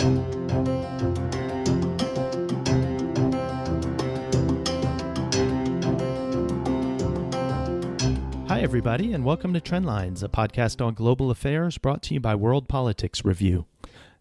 Hi, everybody, and welcome to Trendlines, a podcast on global affairs brought to you by World Politics Review.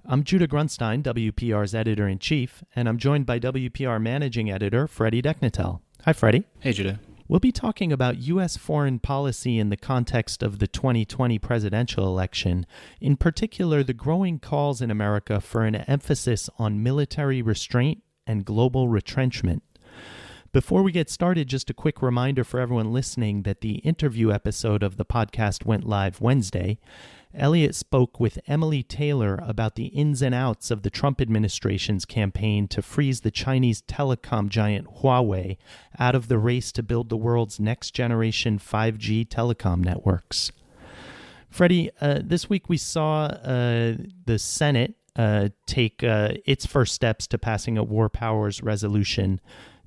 I'm Judah Grunstein, WPR's editor-in-chief, and I'm joined by WPR managing editor Freddy Deknatel. Hi, Freddy. Hey, Judah. We'll be talking about U.S. foreign policy in the context of the 2020 presidential election, in particular the growing calls in America for an emphasis on military restraint and global retrenchment. Before we get started, just a quick reminder for everyone listening that the interview episode of the podcast went live Wednesday. Elliot spoke with Emily Taylor about the ins and outs of the Trump administration's campaign to freeze the Chinese telecom giant Huawei out of the race to build the world's next-generation 5G telecom networks. Freddie, this week we saw the Senate take its first steps to passing a war powers resolution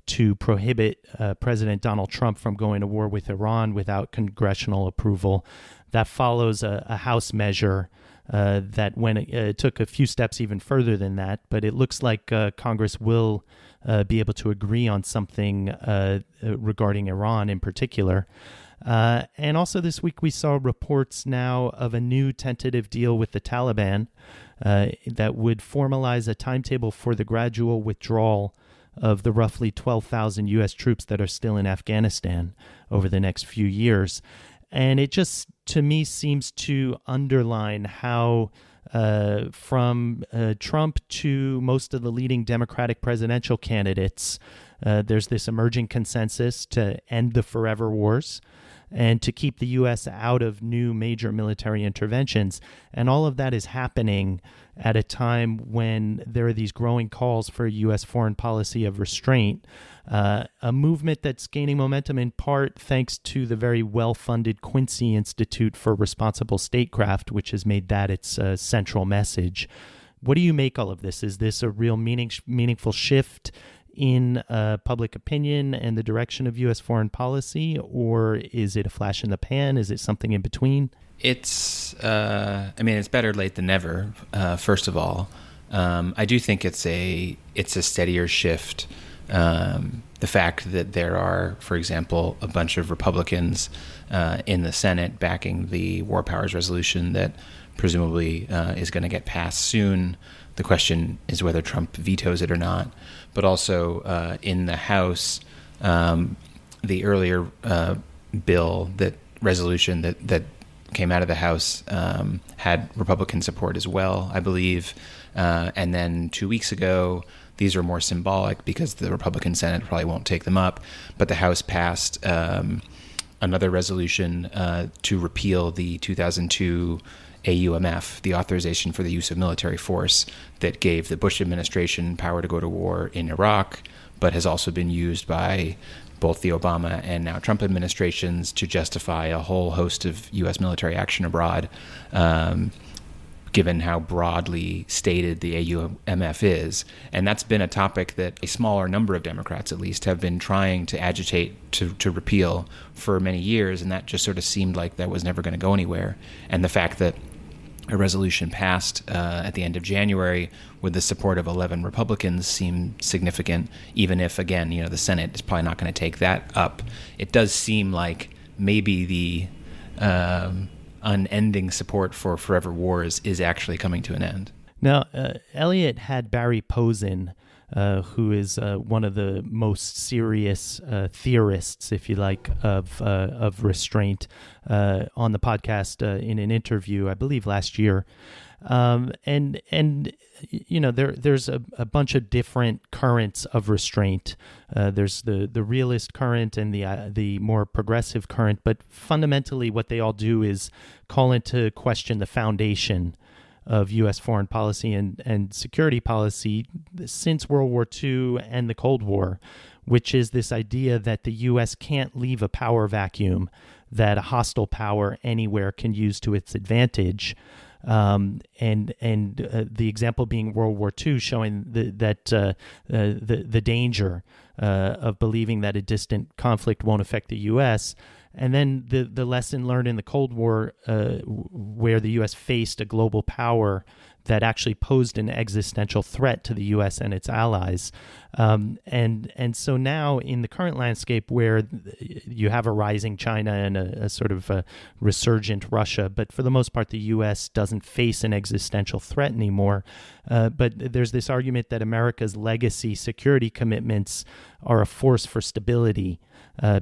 to prohibit President Donald Trump from going to war with Iran without congressional approval. That follows a House measure that it took a few steps even further than that, but it looks like Congress will be able to agree on something regarding Iran in particular. And also this week we saw reports now of a new tentative deal with the Taliban that would formalize a timetable for the gradual withdrawal of the roughly 12,000 U.S. troops that are still in Afghanistan over the next few years. And it just, to me, seems to underline how from Trump to most of the leading Democratic presidential candidates, there's this emerging consensus to end the forever wars and to keep the U.S. out of new major military interventions. And all of that is happening at a time when there are these growing calls for a U.S. foreign policy of restraint, a movement that's gaining momentum in part thanks to the very well-funded Quincy Institute for Responsible Statecraft, which has made that its central message. What do you make all of this? Is this a real meaningful shift in public opinion and the direction of U.S. foreign policy, or is it a flash in the pan? Is it something in between? It's better late than never, first of all. I do think it's a steadier shift. The fact that there are, for example, a bunch of Republicans in the Senate backing the war powers resolution that presumably is going to get passed soon. The question is whether Trump vetoes it or not. But also in the House, the earlier resolution that came out of the House had Republican support as well, I believe. And then 2 weeks ago, these are more symbolic because the Republican Senate probably won't take them up. But the House passed another resolution to repeal the 2002 AUMF, the authorization for the use of military force that gave the Bush administration power to go to war in Iraq, but has also been used by both the Obama and now Trump administrations to justify a whole host of U.S. military action abroad, given how broadly stated the AUMF is. And that's been a topic that a smaller number of Democrats, at least, have been trying to agitate to repeal for many years, and that just sort of seemed like that was never going to go anywhere. And the fact that a resolution passed at the end of January with the support of 11 Republicans seemed significant, even if, again, the Senate is probably not going to take that up. It does seem like maybe the unending support for forever wars is actually coming to an end. Now, Elliot had Barry Posen, who is one of the most serious theorists, if you like, of restraint, on the podcast in an interview, I believe, last year. And there's a bunch of different currents of restraint. There's the realist current and the more progressive current, but fundamentally what they all do is call into question the foundation of U.S. foreign policy and security policy since World War II and the Cold War, which is this idea that the U.S. can't leave a power vacuum that a hostile power anywhere can use to its advantage. And the example being World War II, showing the danger of believing that a distant conflict won't affect the U.S., and then the lesson learned in the Cold War, where the U.S. faced a global power that actually posed an existential threat to the U.S. and its allies. And so now in the current landscape where you have a rising China and a sort of a resurgent Russia, but for the most part, the U.S. doesn't face an existential threat anymore. But there's this argument that America's legacy security commitments are a force for stability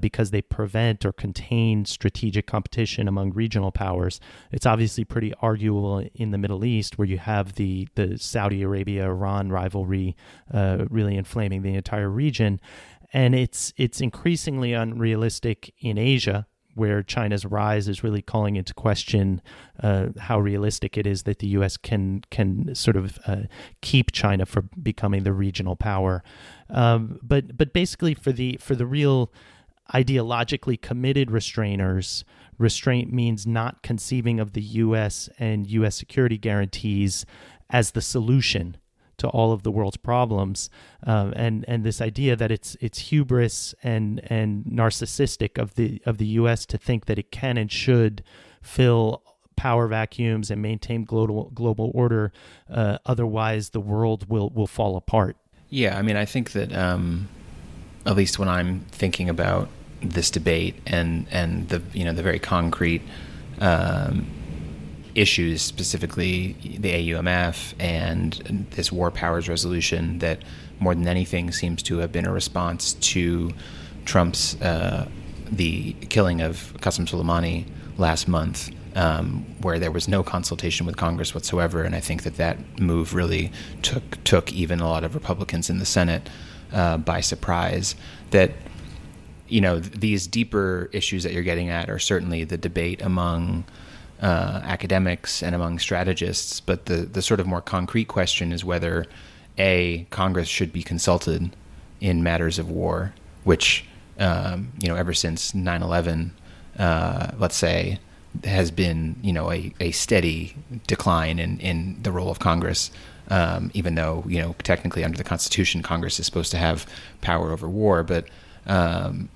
because they prevent or contain strategic competition among regional powers. It's obviously pretty arguable in the Middle East, where you have the Saudi Arabia-Iran rivalry really inflaming the entire region. And it's increasingly unrealistic in Asia, where China's rise is really calling into question how realistic it is that the U.S. can sort of keep China from becoming the regional power. But basically, for the real ideologically committed restrainers, restraint means not conceiving of the U.S. and U.S. security guarantees as the solution to all of the world's problems, and this idea that it's hubris and narcissistic of the U.S. to think that it can and should fill power vacuums and maintain global order. Otherwise, the world will fall apart. Yeah, I mean, I think that at least when I'm thinking about this debate and the the very concrete issues, specifically the AUMF and this war powers resolution, that more than anything seems to have been a response to Trump's the killing of Qasem Soleimani last month, where there was no consultation with Congress whatsoever. And I think that move really took even a lot of Republicans in the Senate by surprise. That these deeper issues that you're getting at are certainly the debate among academics and among strategists, but the sort of more concrete question is whether Congress should be consulted in matters of war, which ever since 9/11, let's say, has been a steady decline in the role of Congress, even though technically under the Constitution Congress is supposed to have power over war, but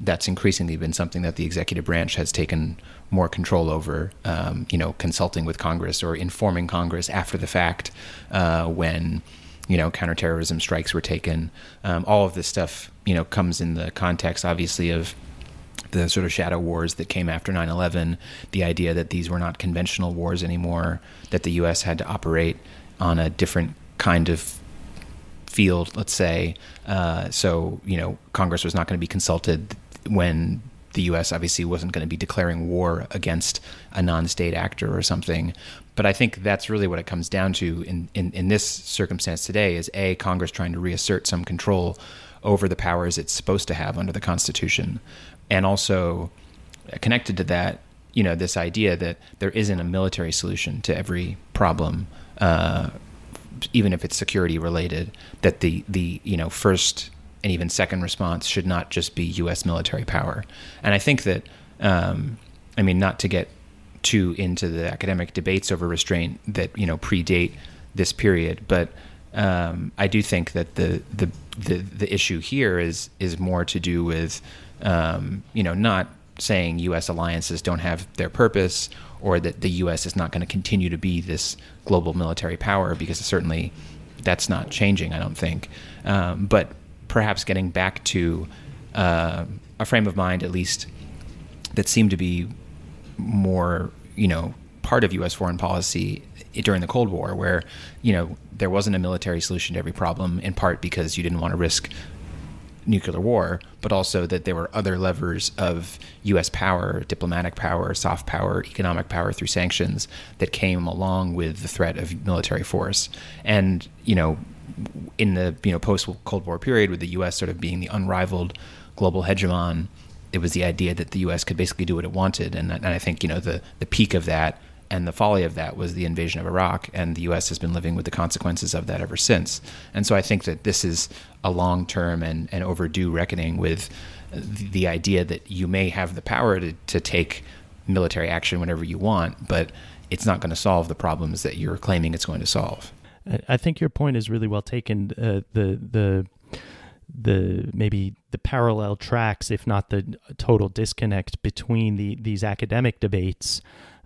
that's increasingly been something that the executive branch has taken more control over, consulting with Congress or informing Congress after the fact when, counterterrorism strikes were taken. All of this stuff, comes in the context, obviously, of the sort of shadow wars that came after 9/11, the idea that these were not conventional wars anymore, that the U.S. had to operate on a different kind of field, let's say. So, Congress was not going to be consulted when the U.S. obviously wasn't going to be declaring war against a non-state actor or something. But I think that's really what it comes down to in this circumstance today is Congress trying to reassert some control over the powers it's supposed to have under the Constitution. And also connected to that, this idea that there isn't a military solution to every problem, even if it's security related, that the first and even second response should not just be U.S. military power. And I think that, not to get too into the academic debates over restraint that, predate this period, but I do think that the issue here is more to do with, not saying U.S. alliances don't have their purpose or that the U.S. is not going to continue to be this global military power, because certainly that's not changing, I don't think. But perhaps getting back to a frame of mind, at least, that seemed to be more, part of U.S. foreign policy during the Cold War, where, there wasn't a military solution to every problem, in part because you didn't want to risk nuclear war, but also that there were other levers of U.S. power, diplomatic power, soft power, economic power through sanctions that came along with the threat of military force. And, in the post-Cold War period, with the U.S. sort of being the unrivaled global hegemon, it was the idea that the U.S. could basically do what it wanted. And I think, the peak of that and the folly of that was the invasion of Iraq, and the U.S. has been living with the consequences of that ever since. And so I think that this is a long-term and overdue reckoning with the idea that you may have the power to take military action whenever you want, but it's not going to solve the problems that you're claiming it's going to solve. I think your point is really well taken. The maybe the parallel tracks, if not the total disconnect between these academic debates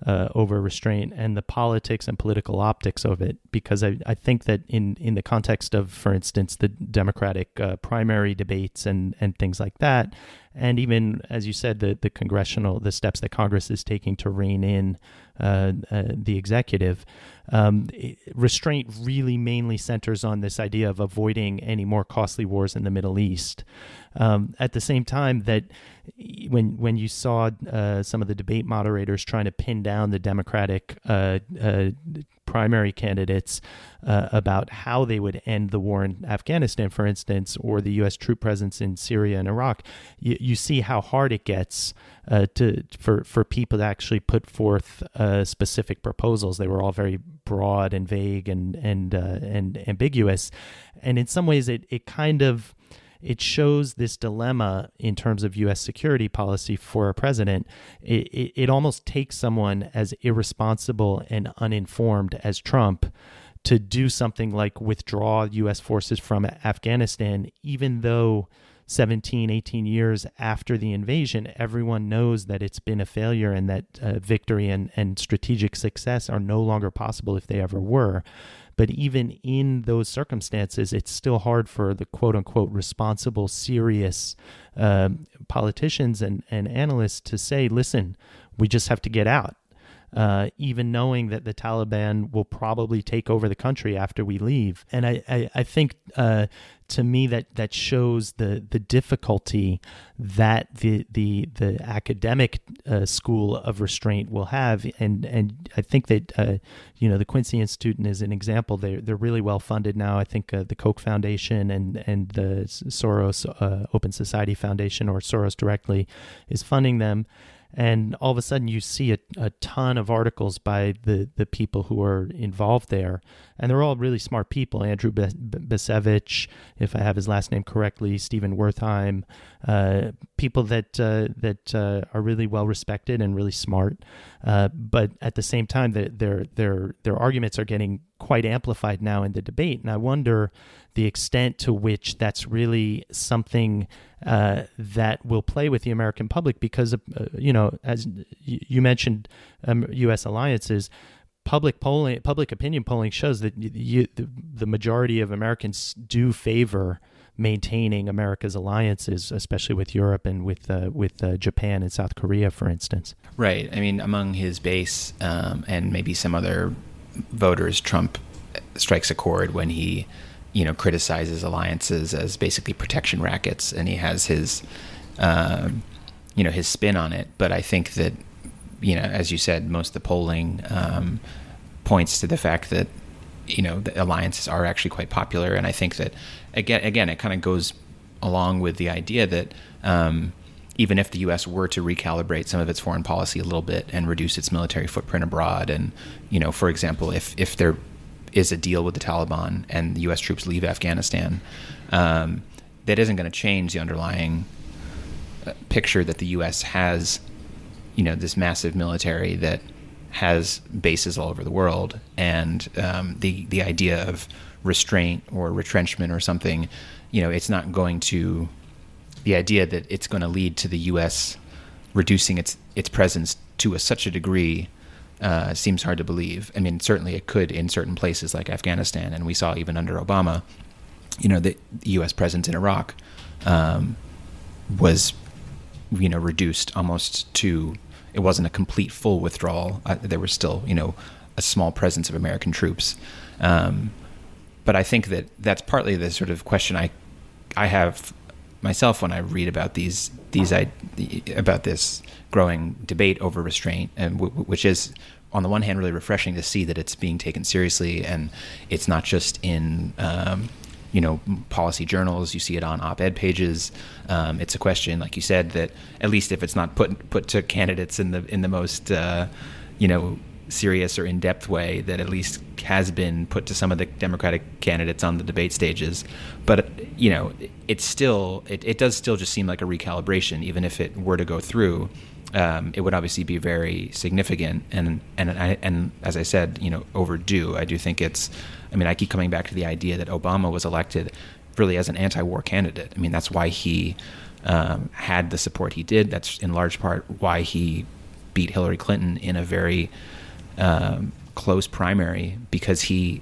over restraint and the politics and political optics of it, because I think that in the context of, for instance, the Democratic primary debates and things like that, and even, as you said, the steps that Congress is taking to rein in the executive, restraint really mainly centers on this idea of avoiding any more costly wars in the Middle East. At the same time that when you saw some of the debate moderators trying to pin down the Democratic primary candidates about how they would end the war in Afghanistan, for instance, or the U.S. troop presence in Syria and Iraq, you see how hard it gets for people to actually put forth specific proposals. They were all very broad and vague and ambiguous, and in some ways it shows this dilemma in terms of U.S. security policy for a president. It almost takes someone as irresponsible and uninformed as Trump to do something like withdraw U.S. forces from Afghanistan, even though 17, 18 years after the invasion, everyone knows that it's been a failure and that victory and strategic success are no longer possible if they ever were. But even in those circumstances, it's still hard for the quote-unquote responsible, serious politicians and analysts to say, listen, we just have to get out, even knowing that the Taliban will probably take over the country after we leave. And I think, to me, that shows the difficulty that the academic school of restraint will have, and I think that the Quincy Institute is an example. They're really well funded now. I think the Koch Foundation and the Soros Open Society Foundation, or Soros directly, is funding them. And all of a sudden you see a ton of articles by the people who are involved there. And they're all really smart people. Andrew Basevich, if I have his last name correctly, Stephen Wertheim, people that are really well respected and really smart. But at the same time, their arguments are getting quite amplified now in the debate. And I wonder the extent to which that's really something that will play with the American public, because, as you mentioned, U.S. alliances, public opinion polling shows that the majority of Americans do favor maintaining America's alliances, especially with Europe and with Japan and South Korea, for instance. Right. I mean, among his base and maybe some other voters, Trump strikes a chord when he criticizes alliances as basically protection rackets, and he has his his spin on it. But I think that, as you said, most of the polling points to the fact that, the alliances are actually quite popular. And I think that, again, it kind of goes along with the idea that even if the U.S. were to recalibrate some of its foreign policy a little bit and reduce its military footprint abroad, and, for example, if there is a deal with the Taliban and the U.S. troops leave Afghanistan, that isn't going to change the underlying picture that the U.S. has, this massive military that has bases all over the world, and the idea of restraint or retrenchment or something, it's not going to, the idea that it's going to lead to the U.S. reducing its presence to such a degree seems hard to believe. I mean, certainly it could in certain places like Afghanistan, and we saw even under Obama, the U.S. presence in Iraq was, reduced almost to, it wasn't a complete full withdrawal. There was still, a small presence of American troops. But I think that that's partly the sort of question I have myself when I read about about this growing debate over restraint, and which is, on the one hand, really refreshing to see that it's being taken seriously, and it's not just in policy journals. You see it on op-ed pages. It's a question, like you said, that at least if it's not put to candidates in the most serious or in-depth way, that at least has been put to some of the Democratic candidates on the debate stages. But it does still just seem like a recalibration, even if it were to go through. It would obviously be very significant and as I said, overdue. I do think I keep coming back to the idea that Obama was elected really as an anti-war candidate. I mean, that's why he had the support he did. That's in large part why he beat Hillary Clinton in a very close primary because he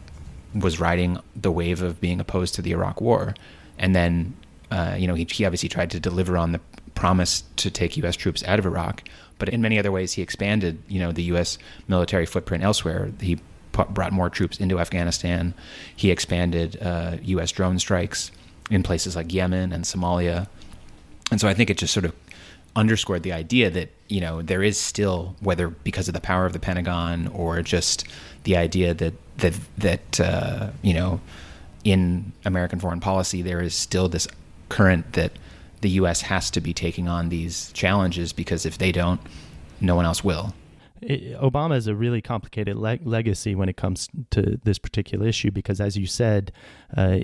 was riding the wave of being opposed to the Iraq War. And then, he obviously tried to deliver on the promise to take U.S. troops out of Iraq, but in many other ways he expanded, the U.S. military footprint elsewhere. He brought more troops into Afghanistan. He expanded U.S. drone strikes in places like Yemen and Somalia. And so I think it just sort of underscored the idea that, there is still, whether because of the power of the Pentagon or just the idea that in American foreign policy, there is still this current that the U.S. has to be taking on these challenges because if they don't, no one else will. Obama has a really complicated legacy when it comes to this particular issue because, as you said,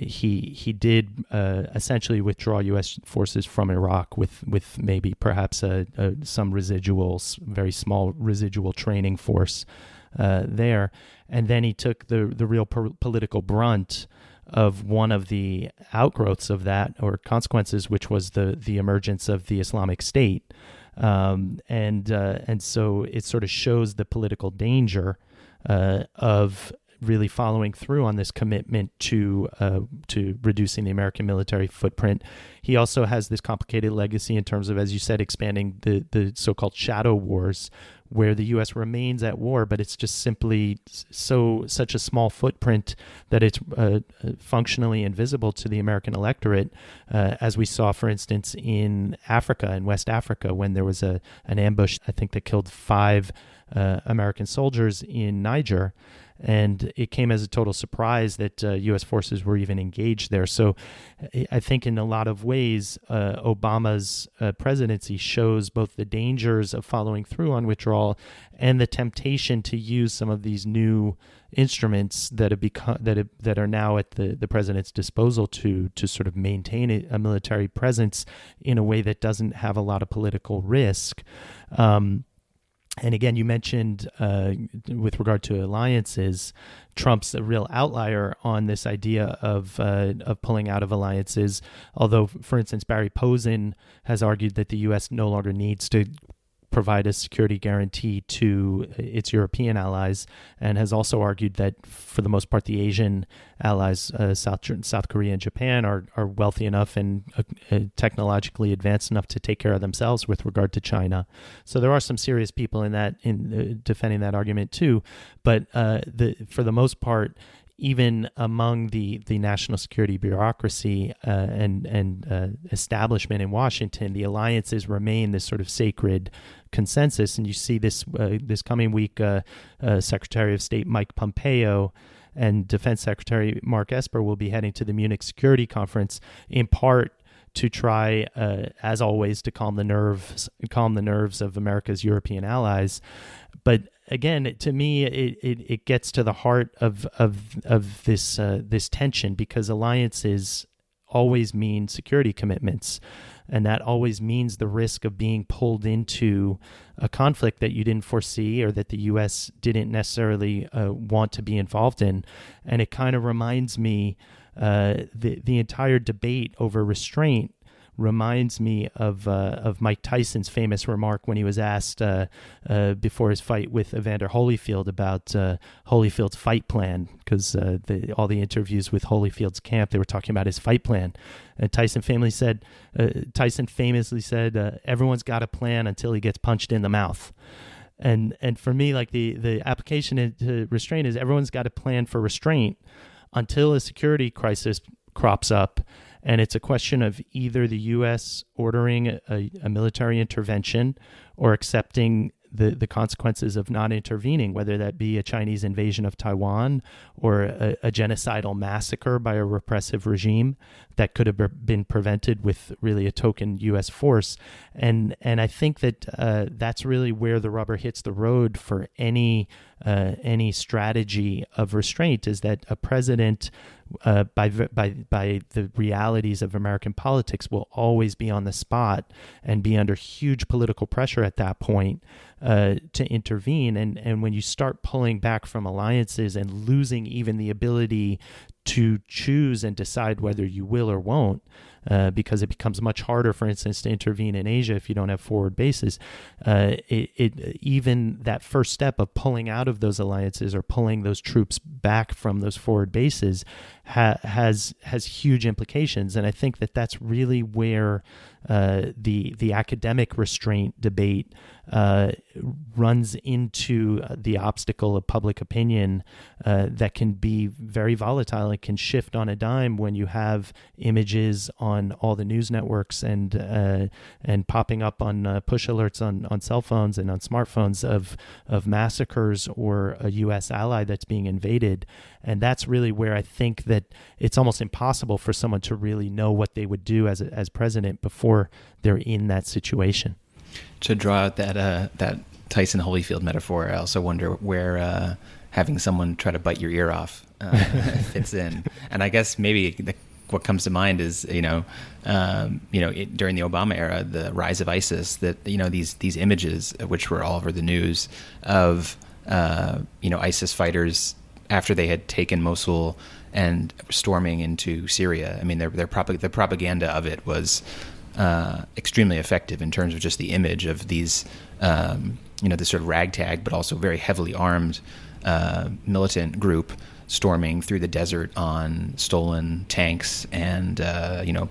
he did essentially withdraw U.S. forces from Iraq with maybe perhaps some very small residual training force there, and then he took the real political brunt of one of the outgrowths of that or consequences, which was the emergence of the Islamic State. And so it sort of shows the political danger of really following through on this commitment to reducing the American military footprint. He also has this complicated legacy in terms of, as you said, expanding the so-called shadow wars, where the U.S. remains at war, but it's just simply such a small footprint that it's functionally invisible to the American electorate, as we saw, for instance, in Africa, in West Africa, when there was an ambush, I think, that killed 5 American soldiers in Niger. And it came as a total surprise that U.S. forces were even engaged there. So I think in a lot of ways, Obama's presidency shows both the dangers of following through on withdrawal and the temptation to use some of these new instruments that are now at the president's disposal to sort of maintain a military presence in a way that doesn't have a lot of political risk. And again, you mentioned with regard to alliances, Trump's a real outlier on this idea of pulling out of alliances. Although, for instance, Barry Posen has argued that the U.S. no longer needs to provide a security guarantee to its European allies, and has also argued that for the most part the Asian allies, South Korea and Japan, are wealthy enough and technologically advanced enough to take care of themselves with regard to China. So there are some serious people in defending that argument too, but for the most part, even among the national security bureaucracy and establishment in Washington, the alliances remain this sort of sacred consensus. And you see this coming week, Secretary of State Mike Pompeo and Defense Secretary Mark Esper will be heading to the Munich Security Conference, in part to try, as always, to calm the nerves of America's European allies. But again, to me, it gets to the heart of this tension, because alliances always mean security commitments, and that always means the risk of being pulled into a conflict that you didn't foresee or that the U.S. didn't necessarily want to be involved in. And it kind of reminds me, the entire debate over restraint reminds me of Mike Tyson's famous remark when he was asked before his fight with Evander Holyfield about Holyfield's fight plan, because all the interviews with Holyfield's camp, they were talking about his fight plan. And Tyson famously said, everyone's got a plan until he gets punched in the mouth. And for me, like the application into restraint is everyone's got a plan for restraint until a security crisis crops up. And it's a question of either the U.S. ordering a military intervention or accepting the consequences of not intervening, whether that be a Chinese invasion of Taiwan or a genocidal massacre by a repressive regime that could have been prevented with really a token U.S. force. And I think that that's really where the rubber hits the road for any strategy of restraint, is that a president, by the realities of American politics, will always be on the spot and be under huge political pressure at that point to intervene. And when you start pulling back from alliances and losing even the ability to choose and decide whether you will or won't, because it becomes much harder, for instance, to intervene in Asia if you don't have forward bases. Even that first step of pulling out of those alliances or pulling those troops back from those forward bases has huge implications. And I think that that's really where the academic restraint debate runs into the obstacle of public opinion that can be very volatile. It can shift on a dime when you have images on all the news networks and popping up on push alerts on cell phones and on smartphones of massacres or a U.S. ally that's being invaded. And that's really where I think that it's almost impossible for someone to really know what they would do as president before they're in that situation. To draw out that Tyson Holyfield metaphor, I also wonder where having someone try to bite your ear off fits in. And I guess maybe what comes to mind is during the Obama era, the rise of ISIS. That these images, which were all over the news, of ISIS fighters after they had taken Mosul and storming into Syria. I mean, the propaganda of it was extremely effective in terms of just the image of these, this sort of ragtag, but also very heavily armed militant group storming through the desert on stolen tanks and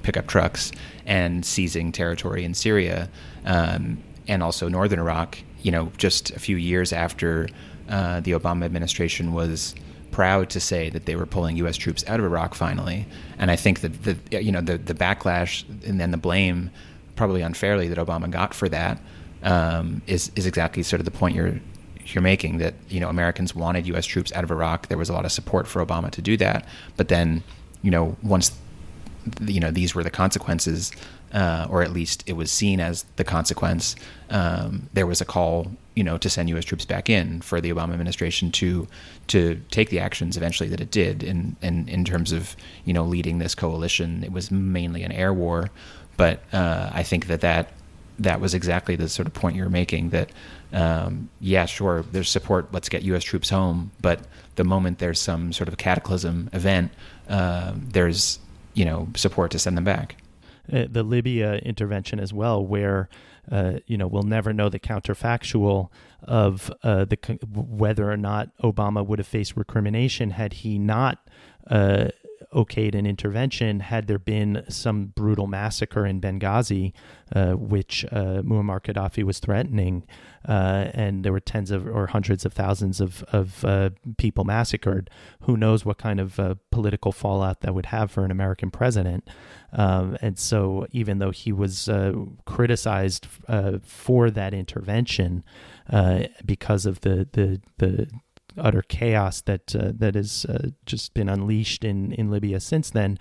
pickup trucks and seizing territory in Syria, and also northern Iraq. Just a few years after the Obama administration was proud to say that they were pulling U.S. troops out of Iraq finally. And I think that the backlash and then the blame, probably unfairly, that Obama got for that is exactly sort of the point you're making, that Americans wanted U.S. troops out of Iraq. There was a lot of support for Obama to do that. But then once these were the consequences, or at least it was seen as the consequence, there was a call to send U.S. troops back in for the Obama administration to take the actions eventually that it did in terms of leading this coalition. It was mainly an air war, but I think that was exactly the sort of point you were making, that sure, there's support, let's get U.S. troops home, but the moment there's some sort of cataclysm event, there's support to send them back. The Libya intervention as well, where we'll never know the counterfactual of whether or not Obama would have faced recrimination had he not okayed an intervention, had there been some brutal massacre in Benghazi, which Muammar Gaddafi was threatening, and there were tens of or hundreds of thousands of people massacred. Who knows what kind of political fallout that would have for an American president. And so even though he was criticized for that intervention because of the utter chaos that has just been unleashed in Libya since then,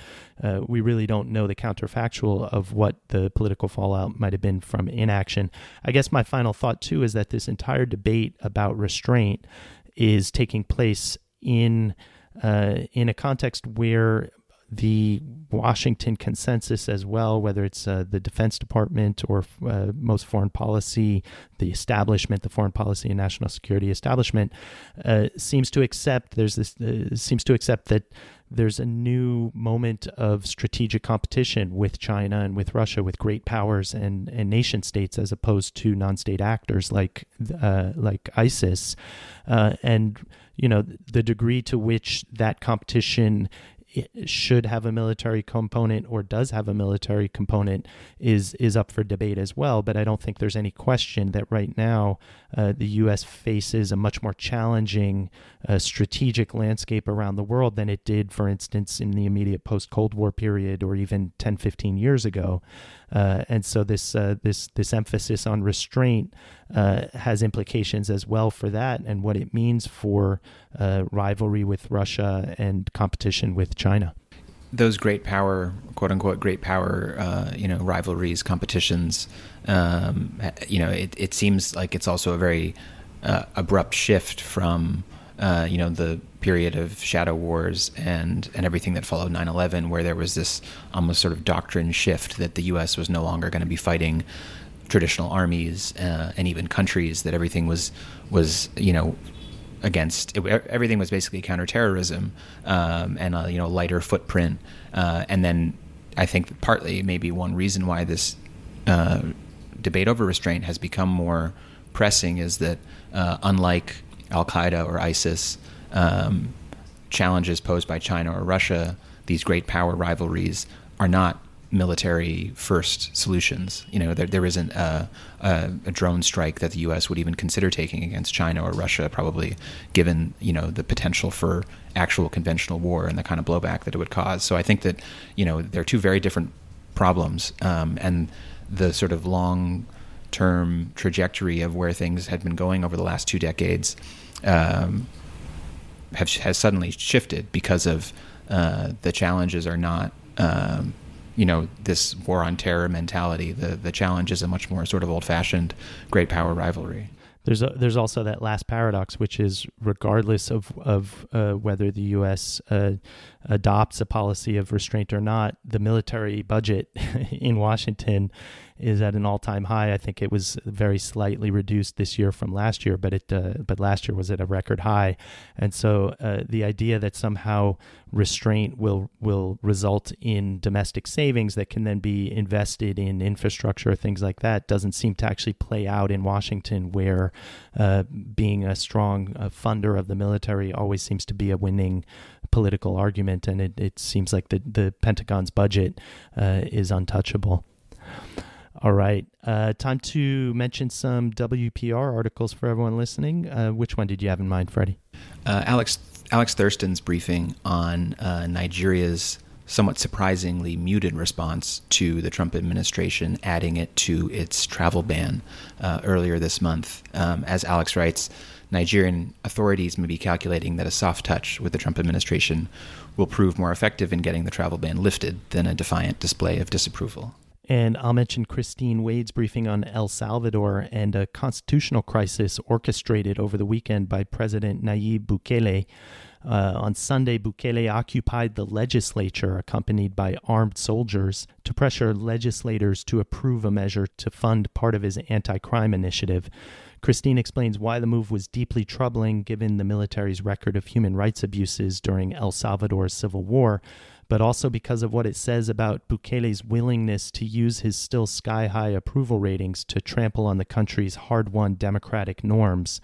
we really don't know the counterfactual of what the political fallout might have been from inaction. I guess my final thought, too, is that this entire debate about restraint is taking place in a context where the Washington consensus as well, whether it's the Defense Department or most foreign policy, the establishment, the foreign policy and national security establishment, seems to accept that there's a new moment of strategic competition with China and with Russia, with great powers and nation states, as opposed to non-state actors like ISIS, and the degree to which that competition should have a military component or does have a military component is up for debate as well. But I don't think there's any question that right now the U.S. faces a much more challenging strategic landscape around the world than it did, for instance, in the immediate post-Cold War period or even 10, 15 years ago. And so this emphasis on restraint has implications as well for that and what it means for rivalry with Russia and competition with China. Those great power, quote unquote, great power, rivalries, competitions, it seems like it's also a very abrupt shift from, the period of shadow wars and everything that followed 9/11, where there was this almost sort of doctrine shift that the U.S. was no longer going to be fighting traditional armies and even countries, that everything was against everything was basically counterterrorism and a lighter footprint, and then I think that partly maybe one reason why this debate over restraint has become more pressing is that unlike Al-Qaeda or ISIS, challenges posed by China or Russia, these great power rivalries are not military first solutions. There isn't a drone strike that the U.S. would even consider taking against China or Russia, probably given the potential for actual conventional war and the kind of blowback that it would cause. So I think that they're two very different problems, and the sort of long-term trajectory of where things had been going over the last 2 decades has suddenly shifted because of the challenges are not this war on terror mentality. The challenge is a much more sort of old-fashioned great power rivalry. There's also that last paradox, which is regardless of whether the U.S. Adopts a policy of restraint or not, the military budget in Washington is at an all-time high. I think it was very slightly reduced this year from last year, but last year was at a record high. And so the idea that somehow restraint will result in domestic savings that can then be invested in infrastructure, things like that, doesn't seem to actually play out in Washington, where being a strong funder of the military always seems to be a winning political argument, and it seems like the Pentagon's budget is untouchable. All right, time to mention some WPR articles for everyone listening. Which one did you have in mind, Freddie? Alex Thurston's briefing on Nigeria's somewhat surprisingly muted response to the Trump administration adding it to its travel ban earlier this month. As Alex writes, Nigerian authorities may be calculating that a soft touch with the Trump administration will prove more effective in getting the travel ban lifted than a defiant display of disapproval. And I'll mention Christine Wade's briefing on El Salvador and a constitutional crisis orchestrated over the weekend by President Nayib Bukele. On Sunday, Bukele occupied the legislature, accompanied by armed soldiers, to pressure legislators to approve a measure to fund part of his anti-crime initiative. Christine explains why the move was deeply troubling given the military's record of human rights abuses during El Salvador's civil war, but also because of what it says about Bukele's willingness to use his still sky-high approval ratings to trample on the country's hard-won democratic norms.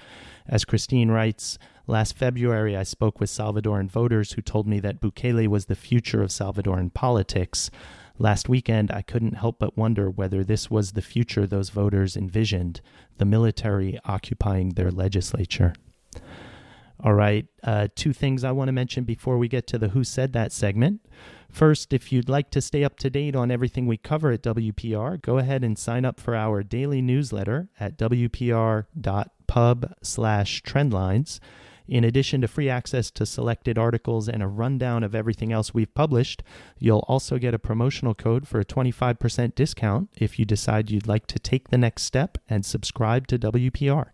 As Christine writes, last February I spoke with Salvadoran voters who told me that Bukele was the future of Salvadoran politics. Last weekend, I couldn't help but wonder whether this was the future those voters envisioned, the military occupying their legislature. All right, 2 things I want to mention before we get to the Who Said That segment. First, if you'd like to stay up to date on everything we cover at WPR, go ahead and sign up for our daily newsletter at wpr.pub/trendlines. In addition to free access to selected articles and a rundown of everything else we've published, you'll also get a promotional code for a 25% discount if you decide you'd like to take the next step and subscribe to WPR.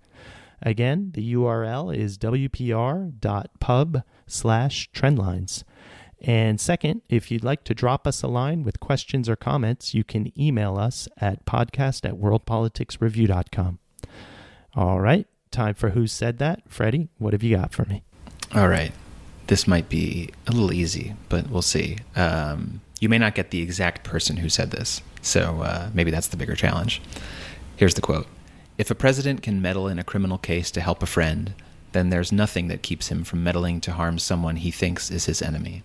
Again, the URL is wpr.pub/trendlines. And second, if you'd like to drop us a line with questions or comments, you can email us at podcast@worldpoliticsreview.com. All right, time for Who Said That. Freddie, what have you got for me? All right. This might be a little easy, but we'll see. You may not get the exact person who said this, so maybe that's the bigger challenge. Here's the quote. If a president can meddle in a criminal case to help a friend, then there's nothing that keeps him from meddling to harm someone he thinks is his enemy.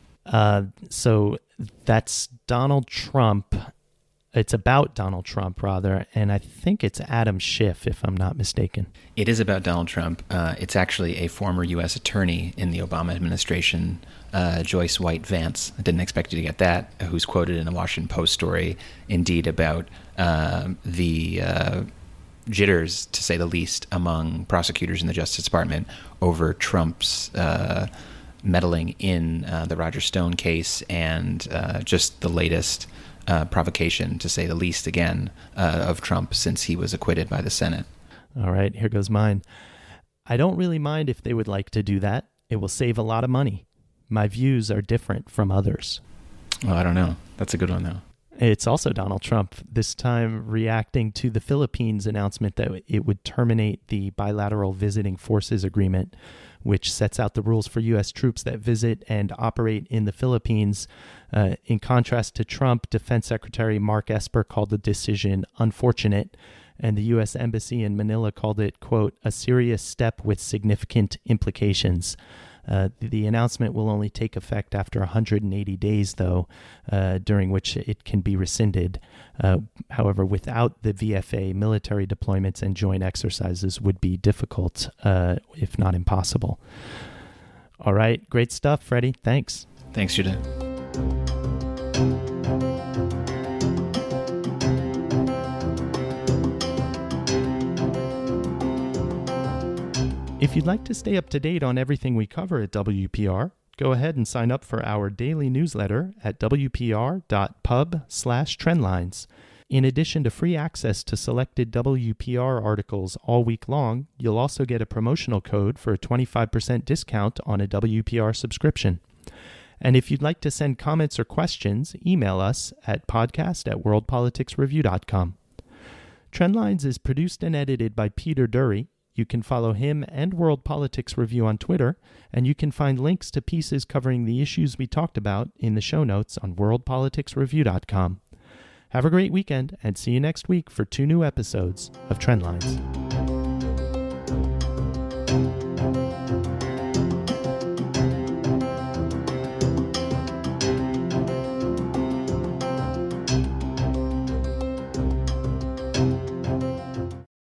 So that's Donald Trump. It's about Donald Trump, rather, and I think it's Adam Schiff, if I'm not mistaken. It is about Donald Trump. It's actually a former U.S. attorney in the Obama administration, Joyce White Vance. I didn't expect you to get that, who's quoted in a Washington Post story, indeed, about the jitters, to say the least, among prosecutors in the Justice Department over Trump's meddling in the Roger Stone case and just the latest provocation, to say the least, again, of Trump since he was acquitted by the Senate. All right, here goes mine. I don't really mind if they would like to do that. It will save a lot of money. My views are different from others. Well, I don't know. That's a good one, though. It's also Donald Trump, this time reacting to the Philippines' announcement that it would terminate the bilateral visiting forces agreement which sets out the rules for U.S. troops that visit and operate in the Philippines. In contrast to Trump, Defense Secretary Mark Esper called the decision unfortunate, and the U.S. Embassy in Manila called it, quote, a serious step with significant implications. The announcement will only take effect after 180 days, though, during which it can be rescinded. However, without the VFA, military deployments and joint exercises would be difficult, if not impossible. All right, great stuff, Freddy. Thanks. Thanks, Judah. If you'd like to stay up to date on everything we cover at WPR, go ahead and sign up for our daily newsletter at wpr.pub/trendlines. In addition to free access to selected WPR articles all week long, you'll also get a promotional code for a 25% discount on a WPR subscription. And if you'd like to send comments or questions, email us at podcast@worldpoliticsreview.com. Trendlines is produced and edited by Peter Dury. You can follow him and World Politics Review on Twitter, and you can find links to pieces covering the issues we talked about in the show notes on worldpoliticsreview.com. Have a great weekend, and see you next week for 2 new episodes of Trendlines.